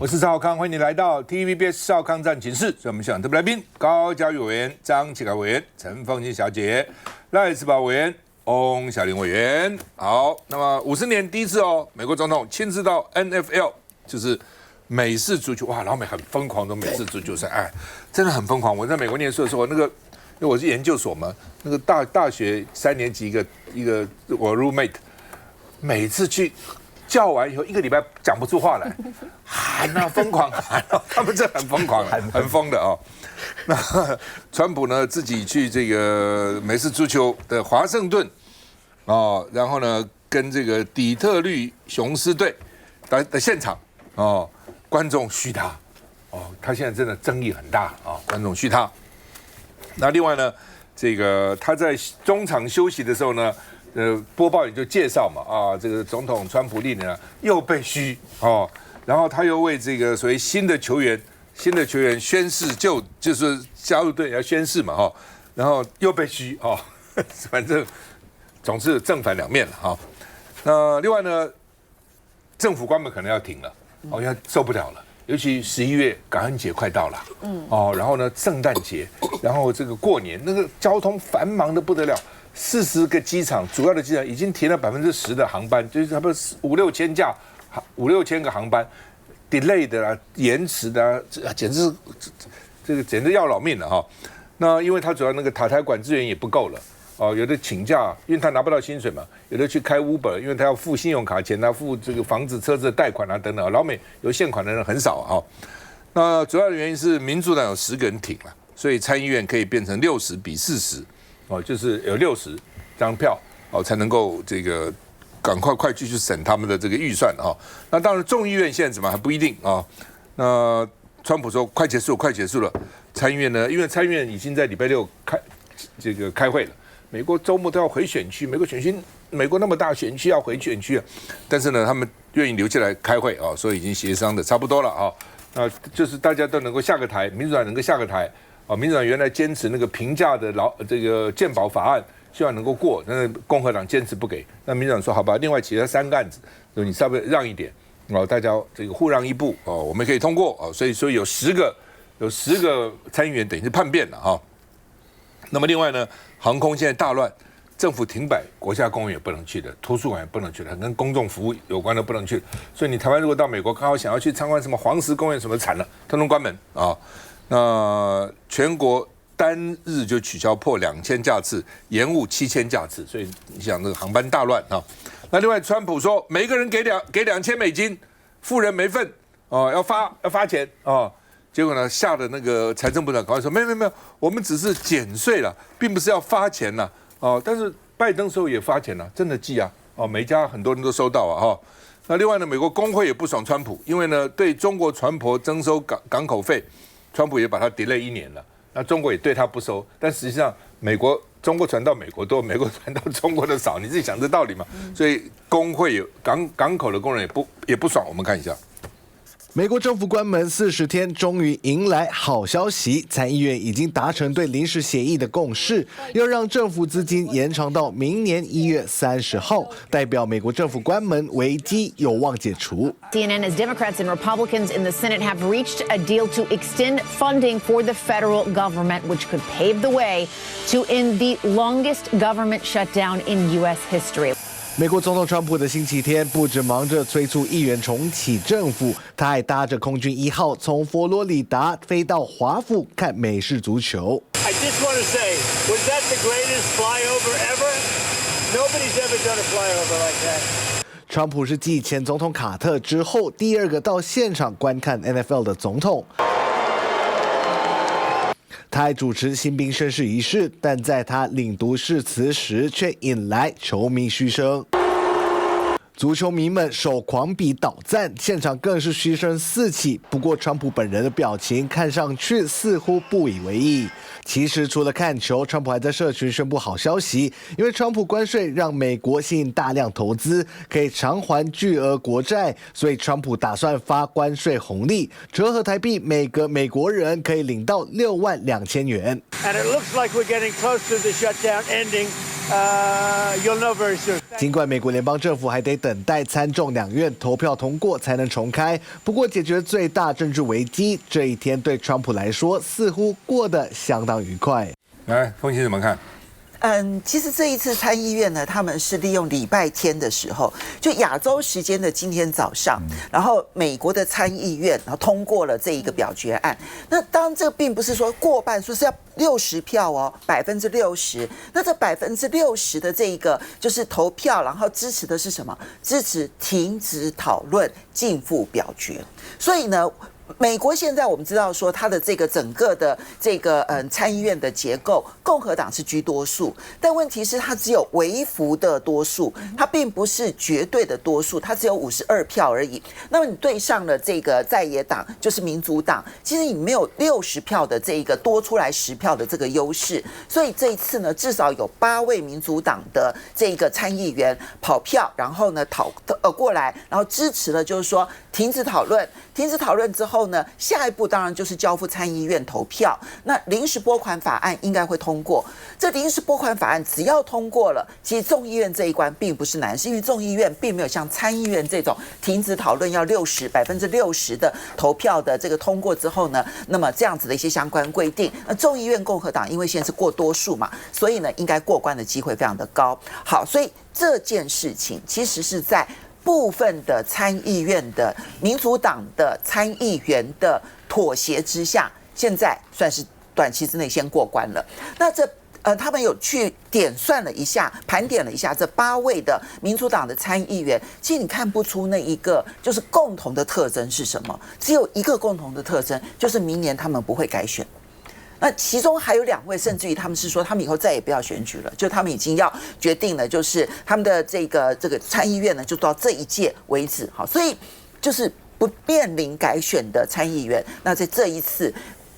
我是赵少康，欢迎你来到 TVBS 赵康战情室。所以我们现场特别来宾，高嘉瑜委员、张启凯委员、陈凤馨小姐、赖士葆委员、翁小玲委员。好，那么50年第一次哦，美国总统亲自到 NFL， 就是美式足球。哇，老美很疯狂的美式足球赛，哎，真的很疯狂。我在美国念书的时候，因为我是研究所嘛，那个大学3年级一个我 roommate， 每次去。叫完以后，1个礼拜讲不出话来，喊啊疯狂喊啊，他们这很疯狂，很疯的哦。那川普呢自己去这个美式足球的华盛顿哦，然后呢跟这个底特律雄狮队的现场哦，观众嘘他哦，他现在真的争议很大啊，观众嘘他。那另外呢，这个他在中场休息的时候呢。播报也就介绍嘛，啊，这个总统川普历年又被嘘哦，然后他又为这个所谓新的球员宣誓就是加入队要宣誓嘛，哈，然后又被嘘哦，反正总是正反两面了哈。那另外呢，政府官们可能要停了，哦，因为受不了了，尤其11月感恩节快到了，哦，然后呢圣诞节，然后这个过年，那个交通繁忙的不得了。40个机场，主要的机场已经停了10%的航班，就是差不多5-6千架，5-6千个航班 delay 的啦，延迟的啊，简直简直要老命了哈。那因为他主要那个塔台管资源也不够了哦，有的请假，因为他拿不到薪水嘛，有的去开 Uber， 因为他要付信用卡钱啊，付这个房子、车子的贷款啊等等。老美有现款的人很少啊。那主要的原因是民主党有10个人挺了，所以参议院可以变成60比40。哦，就是有60张票哦，才能够这个赶快继续审他们的这个预算啊。那当然众议院现在怎么还不一定啊。那川普说快结束了，参议院呢，因为参议院已经在礼拜6开会了。美国周末都要回选区，美国那么大选区要回选区啊，但是呢，他们愿意留下来开会啊，所以已经协商的差不多了啊。那就是大家都能够下个台，民主党能够下个台。民主党原来坚持那个平价的这个健保法案，希望能够过，但是共和党坚持不给。那民主党说好吧，另外其他3个案子，你稍微让一点，哦，大家这个互让一步，哦，我们可以通过，哦，所以说有10个参议员等于是叛变了哈。那么另外呢，航空现在大乱，政府停摆，国家公园也不能去的，图书馆也不能去的，跟公众服务有关的不能去。所以你台湾如果到美国刚好想要去参观什么黄石公园什么惨了，通通关门啊。那全国单日就取消破2000架次，延误7000架次，所以你想那个航班大乱啊。那另外，川普说每个人给$2000，富人没份哦，要发钱哦。结果呢，吓得那个财政部长赶快说没有，我们只是减税了，并不是要发钱了哦。但是拜登时候也发钱了，真的寄啊哦，每家很多人都收到啊哈。那另外呢，美国工会也不爽川普，因为呢对中国船舶征收港口费。川普也把它 delay 1年了，那中国也对他不收，但实际上中国船到美国多，美国船到中国的少，你自己想这道理嘛？所以工会有港口的工人也不爽，我们看一下。美国政府关门40天，终于迎来好消息。参议院已经达成对临时协议的共识，要让政府资金延长到明年1月30号，代表美国政府关门危机有望解除。CNN as Democrats and Republicans in the Senate have reached a deal to extend funding for the federal government, which could pave the way to end the longest government shutdown in U.S. history. 美国总统川普的星期天不止忙着催促议员重启政府，他还搭着空军1号从佛罗里达飞到华府看美式足球。I just want to say, was that the greatest flyover ever? Nobody's ever done a flyover like that. 川普是继前总统卡特之后第2个到现场观看 NFL 的总统。他还主持新兵宣誓仪式，但在他领读誓词时，却引来球迷嘘声。足球迷们手狂比倒赞，现场更是嘘声四起。不过，川普本人的表情看上去似乎不以为意。其实，除了看球，川普还在社群宣布好消息，因为川普关税让美国吸引大量投资，可以偿还巨额国债，所以川普打算发关税红利，折合台币每个美国人可以领到62000元。And it looks like we're getting close to the shutdown ending. You'll know very soon. 尽管美国联邦政府还得等待参众两院投票通过才能重开，不过解决最大政治危机，这一天对川普来说似乎过得相当愉快。来，凤馨怎么看？其实这一次参议院呢，他们是利用礼拜天的时候，就亚洲时间的今天早上，然后美国的参议院然后通过了这一个表决案。那当然，这并不是说过半，说是要60票哦，60%。那这60%的这一个就是投票，然后支持的是什么？支持停止讨论，逕付表决。所以呢，美国现在我们知道说，它的这个整个的这个参议院的结构，共和党是居多数，但问题是它只有微幅的多数，它并不是绝对的多数，它只有52票而已。那么你对上了这个在野党，就是民主党，其实你没有60票的这个多出来10票的这个优势，所以这一次呢，至少有8位民主党的这个参议员跑票，然后呢过来，然后支持了，就是说停止讨论，停止讨论之后呢，下一步当然就是交付参议院投票。那临时拨款法案应该会通过。这临时拨款法案只要通过了，其实众议院这一关并不是难，是因为众议院并没有像参议院这种停止讨论要60%的投票的这个通过之后呢，那么这样子的一些相关规定，那众议院共和党因为现在是过多数嘛，所以呢应该过关的机会非常的高。好，所以这件事情其实是在部分的参议院的民主党的参议员的妥协之下，现在算是短期之内先过关了。那他们有去点算了一下，盘点了一下这8位的民主党的参议员，其实你看不出那一个就是共同的特征是什么，只有一个共同的特征，就是明年他们不会改选。那其中还有2位，甚至于他们是说，他们以后再也不要选举了，就他们已经要决定了，就是他们的这个参议院呢，就到这一届为止。好，所以就是不面临改选的参议员，那在这一次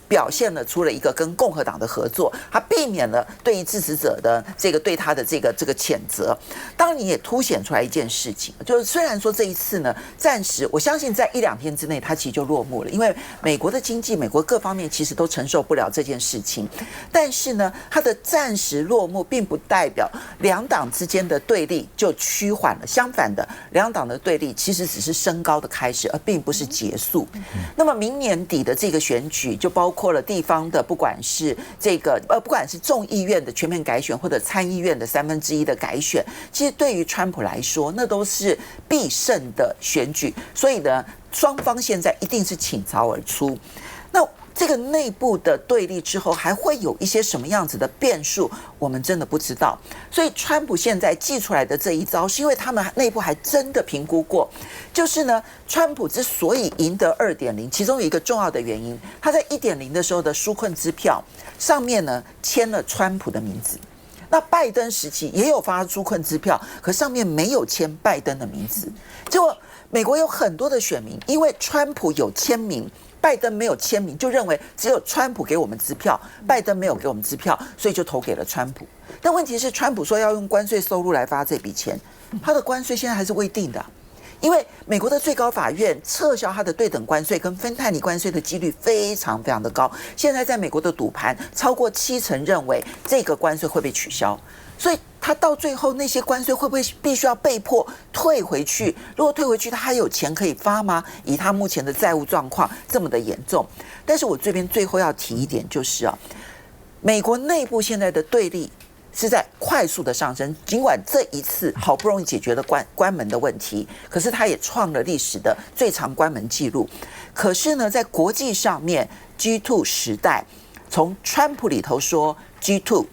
表现了出了一个跟共和党的合作，他避免了对于支持者的这个对他的这个谴责。当然，你也凸显出来一件事情，就是虽然说这一次呢，暂时我相信在1-2天之内，它其实就落幕了，因为美国的经济、美国各方面其实都承受不了这件事情。但是呢，它的暂时落幕，并不代表两党之间的对立就趋缓了，相反的，两党的对立其实只是升高的开始，而并不是结束。那么明年底的这个选举，就包括了地方的，不管是不管是众议院的全面改选，或者参议院的1/3的改选，其实对于川普来说，那都是必胜的选举。所以呢，双方现在一定是倾巢而出。那这个内部的对立之后，还会有一些什么样子的变数，我们真的不知道。所以川普现在祭出来的这一招，是因为他们内部还真的评估过，就是呢，川普之所以赢得2.0，其中有一个重要的原因，他在1.0的时候的纾困支票上面呢签了川普的名字。那拜登时期也有发纾困支票，可上面没有签拜登的名字。结果美国有很多的选民，因为川普有签名，拜登没有签名，就认为只有川普给我们支票，拜登没有给我们支票，所以就投给了川普。但问题是，川普说要用关税收入来发这笔钱，他的关税现在还是未定的。因为美国的最高法院撤销它的对等关税跟芬太尼关税的几率非常非常的高，现在在美国的赌盘超过70%认为这个关税会被取消，所以他到最后那些关税会不会必须要被迫退回去？如果退回去，他还有钱可以发吗？以他目前的债务状况这么的严重。但是我这边最后要提一点，就是美国内部现在的对立是在快速的上升，尽管这一次好不容易解决了关门的问题，可是它也创了历史的最长关门记录。可是呢，在国际上面 G2 时代，从川普里头说 G2，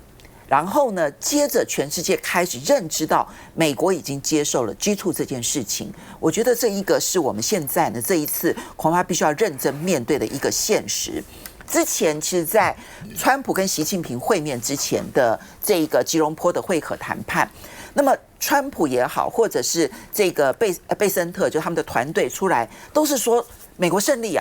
然后呢，接着全世界开始认知到美国已经接受了 G2 这件事情。我觉得这一个是我们现在呢这一次恐怕必须要认真面对的一个现实。之前其实在川普跟习近平会面之前的这个吉隆坡的会合谈判，那么川普也好，或者是这个贝森特，就他们的团队出来都是说美国胜利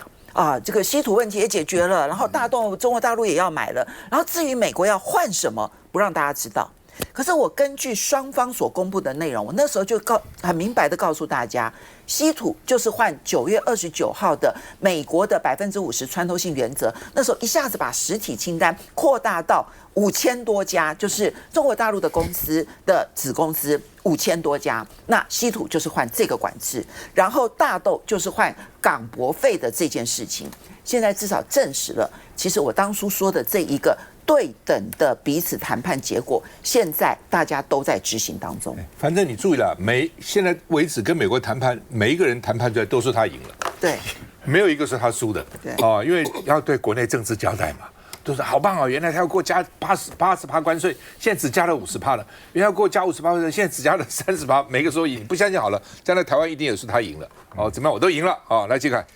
这个稀土问题也解决了，然后中国大陆也要买了，然后至于美国要换什么不让大家知道。可是我根据双方所公布的内容，我那时候就很明白的告诉大家，稀土就是换9月29号的美国的50%穿透性原则，那时候一下子把实体清单扩大到5000多家，就是中国大陆的公司的子公司5000多家。那稀土就是换这个管制，然后大豆就是换港博费的这件事情。现在至少证实了，其实我当初说的这一个对等的彼此谈判结果，现在大家都在执行当中。反正你注意了，现在为止跟美国谈判，每一个人谈判出来都说他赢了，对，没有一个说他输的。对因为要对国内政治交代嘛。都说好棒哦！原来他要给我加80%关税，现在只加了50%了。原来给我加50%关税，现在只加了30%。每个说赢，不相信好了，将来台湾一定也是他赢了。怎么样？我都赢了来继续看。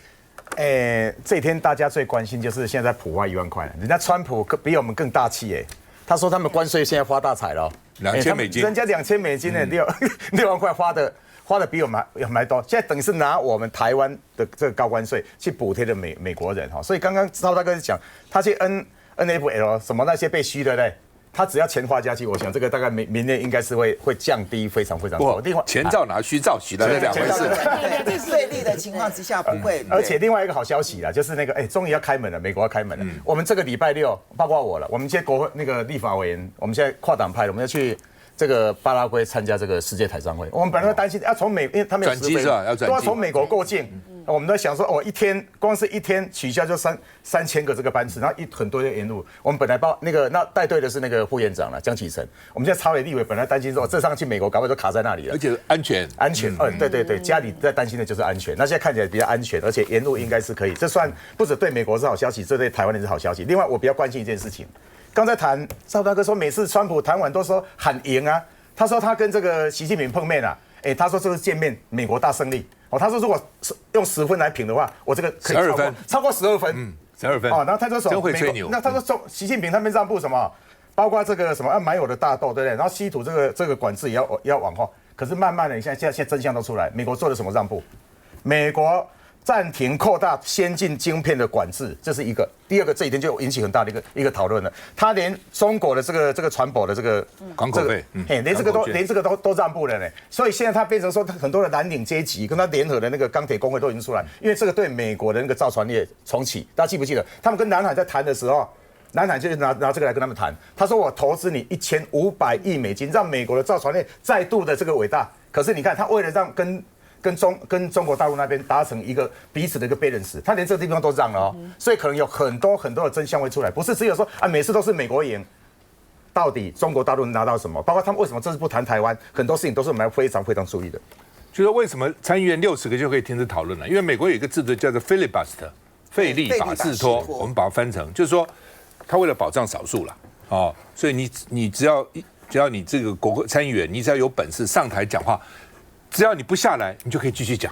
这一天大家最关心就是现在普花1万块了，人家川普比我们更大气他说他们关税现在发大财了，$2000，人家$2000呢6万块花的比我们还多，现在等于是拿我们台湾的这个高关税去补贴的美国人所以刚刚赵大哥讲他去NFL 什么那些被虚的嘞。他只要钱花下去，我想这个大概明年应该是会降低非常非常多。另外，钱照拿虚照许的那两回事。对立的情况之下不会。而且另外一个好消息啦，就是那个终于要开门了，美国要开门了。我们这个礼拜6，包括我了，我们现在国会那个立法委员，我们现在跨党派的，我们要去这个巴拉圭参加这个世界台商会。我们本来担心要从因为他们有转机是吧？要转机都要从美国过境。我们在想说，光是一天取消就3000个这个班次，然后很多的沿路。我们本来那带队的是那个副院长了江启臣。我们现在朝野立委本来担心说，这上去美国搞不好都卡在那里了，而且安全。对，家里在担心的就是安全。那现在看起来比较安全，而且沿路应该是可以。这算不止对美国是好消息，这对台湾也是好消息。另外，我比较关心一件事情，刚才赵大哥说，每次川普谈完都说喊赢啊，他说他跟这个习近平碰面了，他说这次见面美国大胜利。他说如果用10分来评的话，我这个可以超过12分，12分。然后他就说真会吹牛。那他说习近平他们让步什么？包括这个什么买我的大豆，对不对？然后稀土这个管制也要往后。可是慢慢的，现在真相都出来，美国做了什么让步？美国暂停扩大先进晶片的管制，这是一个。第二个，这几天就引起很大的一个讨论了。他连中国的这个船舶的这个港口费，连这个都让步了呢。所以现在他变成说，很多的蓝领阶级跟他联合的那个钢铁工会都已经出来，因为这个对美国的那个造船业重启。大家记不记得，他们跟南海在谈的时候，南海就是拿这个来跟他们谈。他说我投资你$1500亿，让美国的造船业再度的这个伟大。可是你看，他为了让跟中国大陆那边达成一个彼此的一个 balance， 他连这个地方都让了所以可能有很多的真相会出来，不是只有说每次都是美国赢，到底中国大陆拿到什么？包括他们为什么这次不谈台湾，很多事情都是我们要非常非常注意的。就是为什么参议院60个就可以停止讨论了？因为美国有一个制度叫做 filibuster， 费力法治拖，我们把它翻成就是说，他为了保障少数了所以你只要你这个国会参议员，你只要有本事上台讲话。只要你不下来，你就可以继续讲。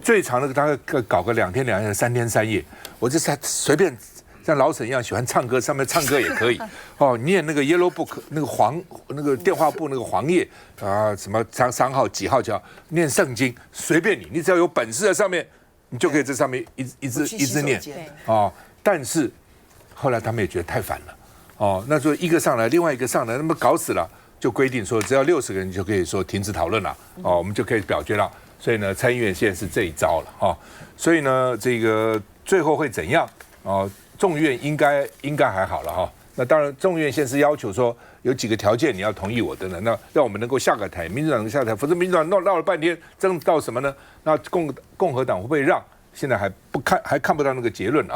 最长的大概搞个2天2夜、3天3夜。我这随便像老沈一样喜欢唱歌，上面唱歌也可以。念那个 Yellow Book 那个电话簿那个黄页什么3号几号念圣经，随便你只要有本事在上面，你就可以在上面一直念但是后来他们也觉得太烦了那就一个上来，另外一个上来，那么搞死了。就规定说，只要60个人就可以说停止讨论了我们就可以表决了。所以呢，参议院现在是这一招了所以呢，这个最后会怎样众议院应该还好了那当然，众议院现在是要求说有几个条件你要同意我的呢，那让我们能够下个台，民主党能下台，否则民主党闹了半天，争到什么呢？那共和党会不会让？现在还看不到那个结论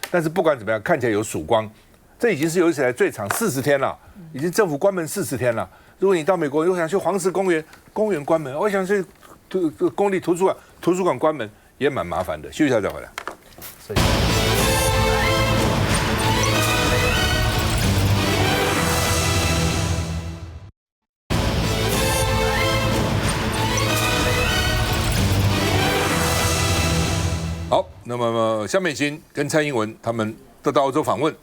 但是不管怎么样，看起来有曙光。这已经是有史以来最长40天了，已经政府关门40天了。如果你到美国，又想去黄石公园关门，我想去公立图书馆关门，也蛮麻烦的。休息一下再回来。好，那么萧美琴跟蔡英文他们都到欧洲访问。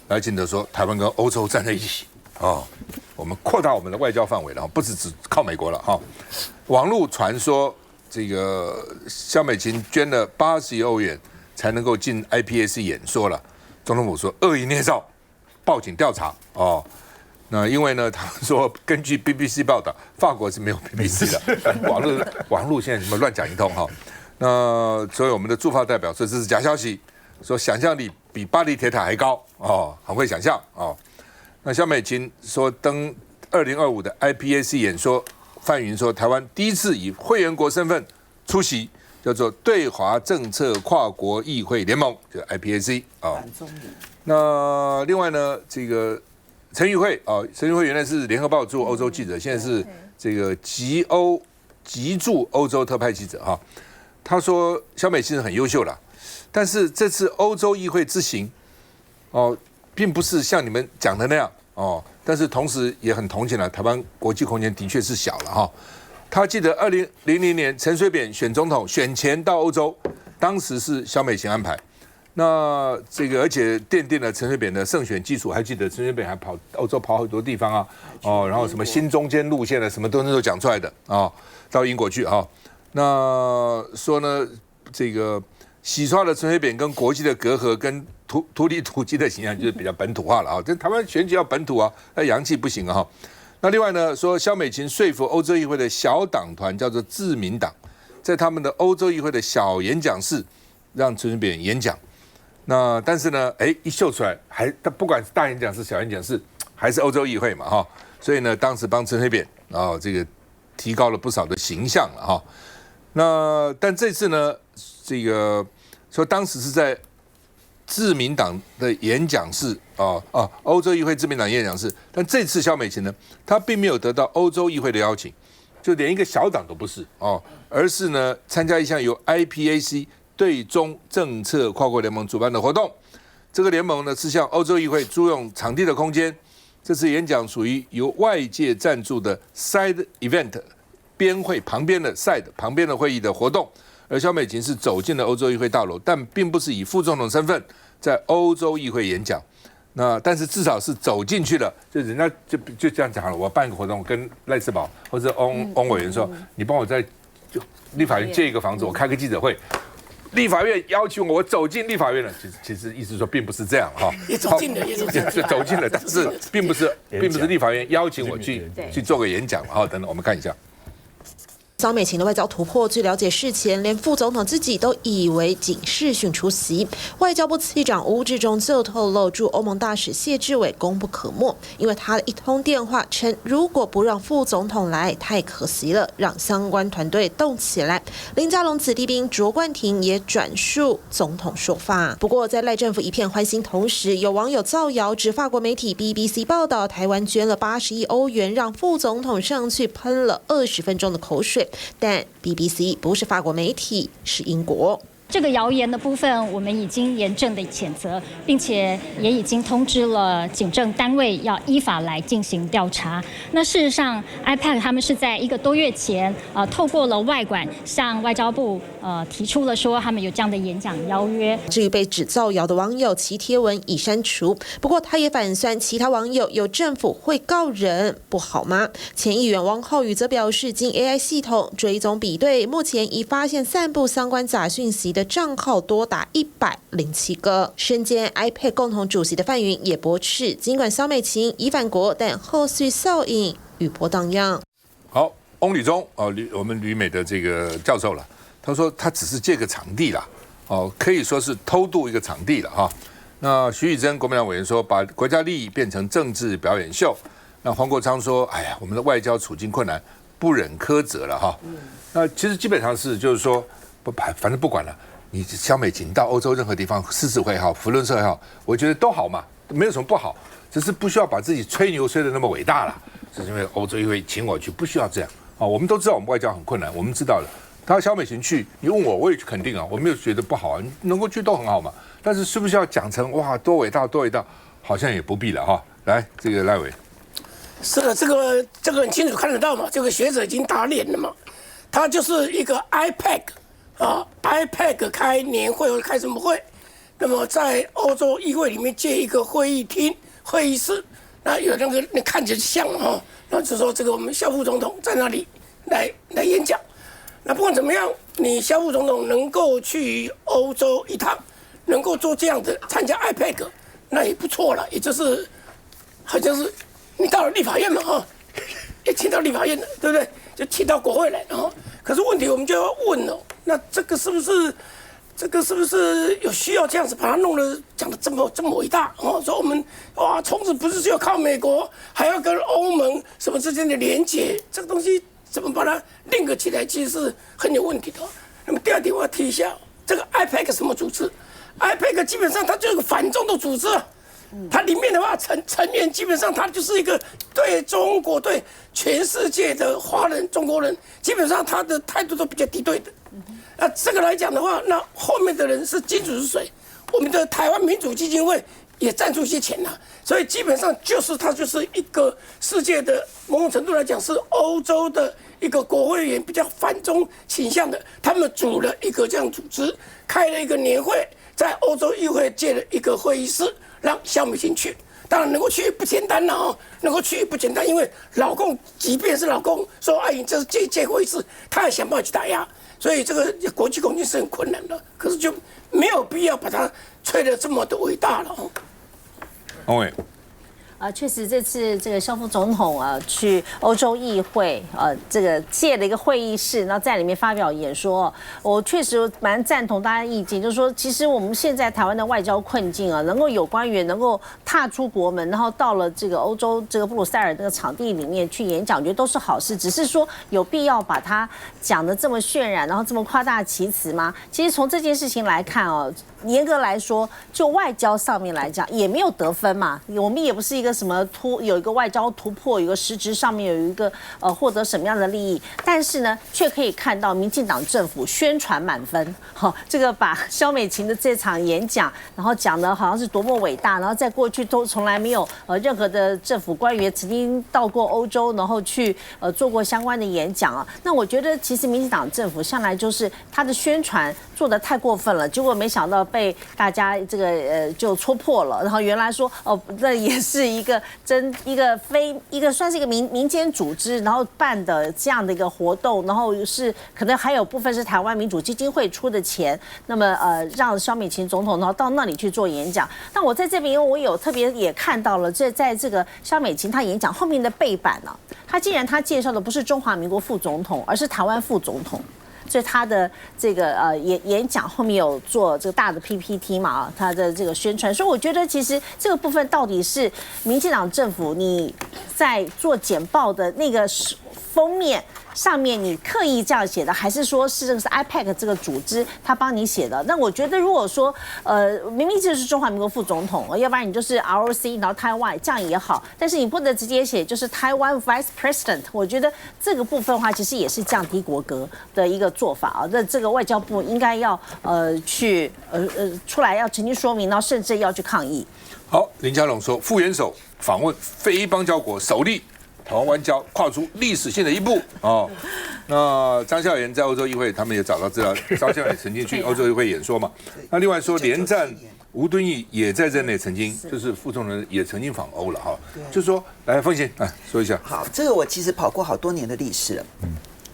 赖清德说，台湾跟欧洲站在一起我们扩大我们的外交范围了，不是只靠美国了网络传说这个萧美琴捐了80亿欧元才能够进 IPAC 演说了，总统府说恶意捏造，报警调查那因为呢，他们说根据 BBC 报道，法国是没有 BBC 的，网络现在什么乱讲一通哈。那所以我们的驻法代表说这是假消息，说想象力比巴黎铁塔还高哦，很会想象哦。那萧美琴说登2025的 IPAC 演说，范云说台湾第一次以会员国身份出席，叫做对华政策跨国议会联盟，就 IPAC 啊。那另外呢，这个陈宇慧啊，陈宇慧原来是联合报驻欧洲记者，现在是这个籍驻欧洲特派记者哈。他说萧美琴很优秀啦，但是这次欧洲议会之行哦，并不是像你们讲的那样哦，但是同时也很同情了台湾国际空间的确是小了哈。他记得2000年陈水扁选总统选前到欧洲，当时是萧美琴安排。那这个而且奠定了陈水扁的胜选基础，还记得陈水扁还跑欧洲跑很多地方啊，哦，然后什么新中间路线的什么都讲出来的啊，到英国去啊。那说呢，这个洗刷了陈水扁跟国际的隔阂，跟土里土气的形象，就是比较本土化了啊。这台湾选举要本土啊，那洋气不行啊哈。那另外呢，说萧美琴说服欧洲议会的小党团叫做自民党，在他们的欧洲议会的小演讲室让陈水扁演讲。那但是呢，一秀出来，他不管是大演讲室、小演讲室，还是欧洲议会嘛，哈，所以呢，当时帮陈水扁这个提高了不少的形象了哈。那但这次呢，这个说当时是在自民党的演讲室欧洲议会自民党演讲室，但这次萧美琴呢，她并没有得到欧洲议会的邀请，就连一个小党都不是而是呢参加一项由 IPAC对中政策跨国联盟主办的活动。这个联盟呢是向欧洲议会租用场地的空间。这次演讲属于由外界赞助的 side event 边会旁边的 side 旁边的会议的活动。而萧美琴是走进了欧洲议会大楼，但并不是以副总统身份在欧洲议会演讲。那但是至少是走进去了，就人家就这样讲了。我办一个活动，我跟赖世宝或者翁委员说，你帮我在立法院借一个房子，我开个记者会。立法院要求我走进立法院了，其实意思说并不是这样哈，也走进了，走进了，但是并不是立法院邀请我去做个演讲哈，等等，我们看一下。萧美琴的外交突破，据了解，事前连副总统自己都以为仅视讯出席。外交部次长吴志忠就透露，驻欧盟大使谢志伟功不可没，因为他的一通电话称，如果不让副总统来，太可惜了，让相关团队动起来。林佳龙子弟兵卓冠廷也转述总统说法。不过，在赖政府一片欢欣同时，有网友造谣，指法国媒体 BBC 报道，台湾捐了80亿欧元，让副总统上去喷了20分钟的口水。但 BBC 不是法国媒体，是英国。这个谣言的部分，我们已经严正的谴责，并且也已经通知了警政单位要依法来进行调查。那事实上 ，IPAC 他们是在1个多月前，透过了外管向外交部提出了说他们有这样的演讲邀约。至于被指造谣的网友，其贴文已删除。不过他也反酸其他网友有政府会告人不好吗？前议员汪浩宇则表示，经 AI 系统追踪比对，目前已发现散布相关假讯息的账号多达107个。身兼 IPAC 共同主席的范云也驳斥，尽管萧美琴已返国，但后续效应余波荡漾。好，翁履忠我们旅美的这个教授了，他说他只是借个场地啦，可以说是偷渡一个场地了哈。那徐宇珍国民党委员说，把国家利益变成政治表演秀。那黄国昌说，哎呀，我们的外交处境困难，不忍苛责了哈。那其实基本上是就是说，反正不管了。你萧美琴到欧洲任何地方，世事会好，福伦社会好，我觉得都好嘛，没有什么不好，只是不需要把自己吹牛吹得那么伟大了。是因为欧洲议会请我去，不需要这样我们都知道我们外交很困难，我们知道了。他萧美琴去，你问我，我也肯定我没有觉得不好你能够去都很好嘛。但是需不需要讲成哇多伟大多伟大，好像也不必了哈。来，这个赖委，是的，这个很清楚看得到嘛，这个学者已经打脸了嘛，他就是一个 IPAC 开年会或开什么会，那么在欧洲议会里面借一个会议厅、会议室，那有那看起来像那就说这个我们萧副总统在那里来演讲。那不管怎么样，你萧副总统能够去欧洲一趟，能够做这样的参加 IPAC， 那也不错了，也就是好像是你到了立法院嘛哈，也请到立法院了，对不对？就请到国会来，然后可是问题我们就要问了，那这个是不是有需要这样子把它弄得讲得这么伟大哦？说我们哇，从此不是只有靠美国，还要跟欧盟什么之间的连结，这个东西怎么把它link起来，其实是很有问题的。那么第二点我要提一下，这个 IPEC 什么组织 ？IPEC 基本上它就是个反中的组织。它里面的话成员基本上它就是一个对中国对全世界的华人中国人基本上他的态度都比较敌对的。那这个来讲的话，那后面的人是金主是谁？我们的台湾民主基金会也赞助一些钱呐，所以基本上它就是一个世界的某种程度来讲是欧洲的一个国会议员比较反中倾向的，他们组了一个这样组织，开了一个年会，在欧洲议会借了一个会议室。让萧美琴去，当然能够去不简单了哦，能够去不简单，因为老共即便是老共说哎，这是借会议室，他也想办法去打压，所以这个国际空间是很困难的，可是就没有必要把它吹得这么的伟大了哦。王伟。确实这次这个萧副总统去欧洲议会这个借了一个会议室，然后在里面发表演说。我确实蛮赞同大家意见，就是说，其实我们现在台湾的外交困境能够有官员能够踏出国门，然后到了这个欧洲这个布鲁塞尔这个场地里面去演讲，我觉得都是好事。只是说有必要把它讲得这么渲染，然后这么夸大其词吗？其实从这件事情来看严格来说，就外交上面来讲，也没有得分嘛。我们也不是一个什么有一个外交突破，有一个实质上面有一个获得什么样的利益，但是呢，却可以看到民进党政府宣传满分。这个把萧美琴的这场演讲，然后讲的好像是多么伟大，然后在过去都从来没有任何的政府官员曾经到过欧洲，然后去做过相关的演讲啊。那我觉得其实民进党政府向来就是他的宣传做得太过分了，结果没想到被大家这个就戳破了。然后原来说那也是一个算是一个民间组织，然后办的这样的一个活动，然后是可能还有部分是台湾民主基金会出的钱，那么让萧美琴总统然后到那里去做演讲。那我在这边我有特别也看到了，在这个萧美琴她演讲后面的背板呢，她既然她介绍的不是中华民国副总统，而是台湾副总统。所以他的这个演讲后面有做这个大的 PPT 嘛，他的这个宣传，所以我觉得其实这个部分到底是民进党政府你在做简报的那个封面上面你刻意这样写的，还是说是这个是 IPEC 这个组织他帮你写的？那我觉得如果说明明就是中华民国副总统，要不然你就是 ROC 然后 Taiwan 这样也好，但是你不能直接写就是 Taiwan Vice President， 我觉得这个部分的话其实也是降低国格的一个做法那这个外交部应该要去出来要澄清说明，然后甚至要去抗议。好，林佳龙说，副元首访问非邦交国首例。台湾外交跨出历史性的一步那张孝言在欧洲议会，他们也找到资料，张孝言曾经去欧洲议会演说嘛。那另外说，连战吴敦义也在任内曾经，就是副总统也曾经访欧了就是说，来凤贤说一下。好，这个我其实跑过好多年的历史了。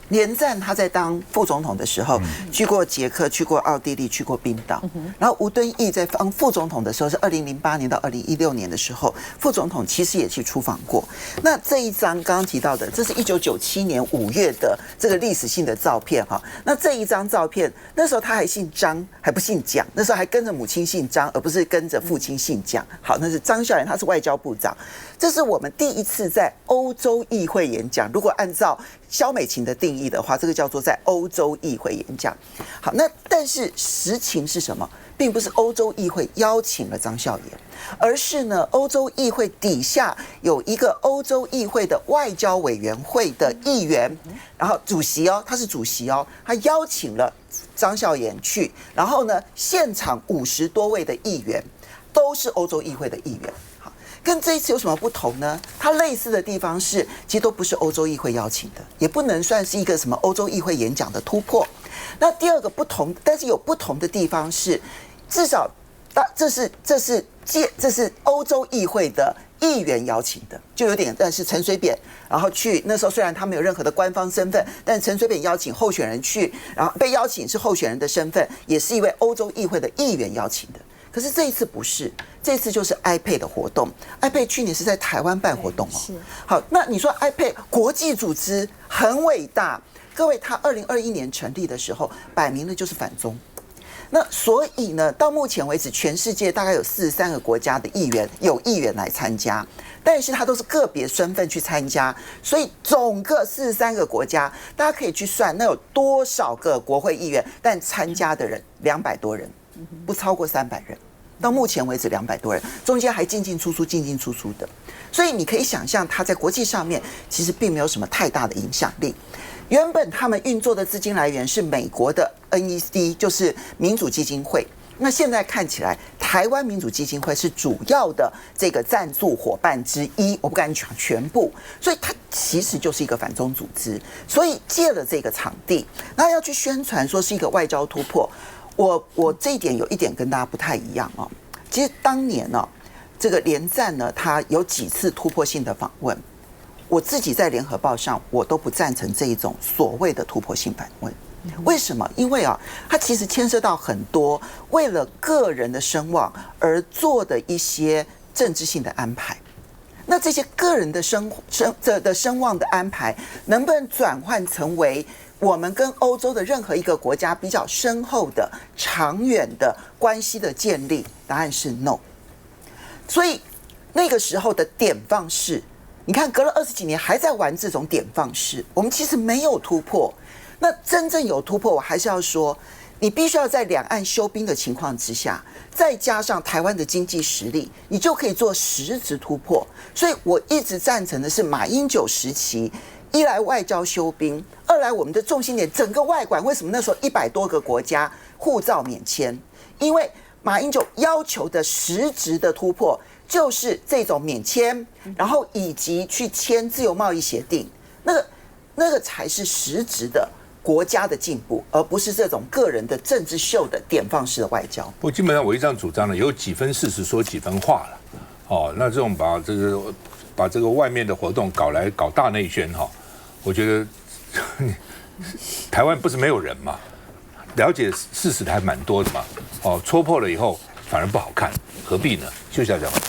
连战他在当副总统的时候，去过捷克，去过奥地利，去过冰岛。然后吴敦义在当副总统的时候，是2008年到2016年的时候，副总统其实也去出访过。那这一张刚刚提到的，这是1997年5月的这个历史性的照片那这一张照片，那时候他还姓张，还不姓蒋，那时候还跟着母亲姓张，而不是跟着父亲姓蒋。好，那是张孝言，他是外交部长。这是我们第一次在欧洲议会演讲。如果按照萧美琴的定义的话，这个叫做在欧洲议会演讲。好，那但是实情是什么？并不是欧洲议会邀请了张孝言，而是呢，欧洲议会底下有一个欧洲议会的外交委员会的议员，然后主席他是主席他邀请了张孝言去，然后呢，现场50多位的议员都是欧洲议会的议员。跟这一次有什么不同呢？它类似的地方是，其实都不是欧洲议会邀请的，也不能算是一个什么欧洲议会演讲的突破。那第二个不同，但是有不同的地方是，至少这是欧洲议会的议员邀请的，就有点，但是陈水扁，然后去那时候虽然他没有任何的官方身份，但陈水扁邀请候选人去，然后被邀请是候选人的身份，也是一位欧洲议会的议员邀请的。可是这一次不是，这次就是 IPEC 的活动。IPEC 去年是在台湾办活动哦。好，那你说 IPEC 国际组织很伟大，各位，它2021年成立的时候，摆明了就是反中。那所以呢，到目前为止，全世界大概有43个国家的议员来参加，但是他都是个别身份去参加，所以总个43个国家，大家可以去算那有多少个国会议员，但参加的人200多人。不超过300人，到目前为止200多人，中间还进进出出的，所以你可以想象，它在国际上面其实并没有什么太大的影响力。原本他们运作的资金来源是美国的 NEC， 就是民主基金会。那现在看起来，台湾民主基金会是主要的这个赞助伙伴之一，我不敢讲全部，所以它其实就是一个反中组织。所以借了这个场地，那要去宣传说是一个外交突破。我这一点有一点跟大家不太一样哦。其实当年呢，这个连战呢，他有几次突破性的访问，我自己在联合报上，我都不赞成这一种所谓的突破性访问。为什么？因为啊，它其实牵涉到很多为了个人的声望而做的一些政治性的安排。那这些个人的声望的安排，能不能转换成为我们跟欧洲的任何一个国家比较深厚的、长远的关系的建立？答案是 no。所以那个时候的点放式，你看隔了20几年还在玩这种点放式，我们其实没有突破。那真正有突破，我还是要说，你必须要在两岸休兵的情况之下，再加上台湾的经济实力，你就可以做实质突破。所以我一直赞成的是马英九时期，一来外交休兵，二来我们的重心点整个外管，为什么那时候100多个国家护照免签？因为马英九要求的实质的突破，就是这种免签，然后以及去签自由贸易协定，那个才是实质的国家的进步，而不是这种个人的政治秀的点放式的外交。不过基本上我一向主张呢，有几分事实说几分话了。哦，那这种把这个外面的活动搞大内宣哈，我觉得台湾不是没有人嘛，了解事实的还蛮多的嘛。哦，戳破了以后反而不好看，何必呢？休息一下再回来。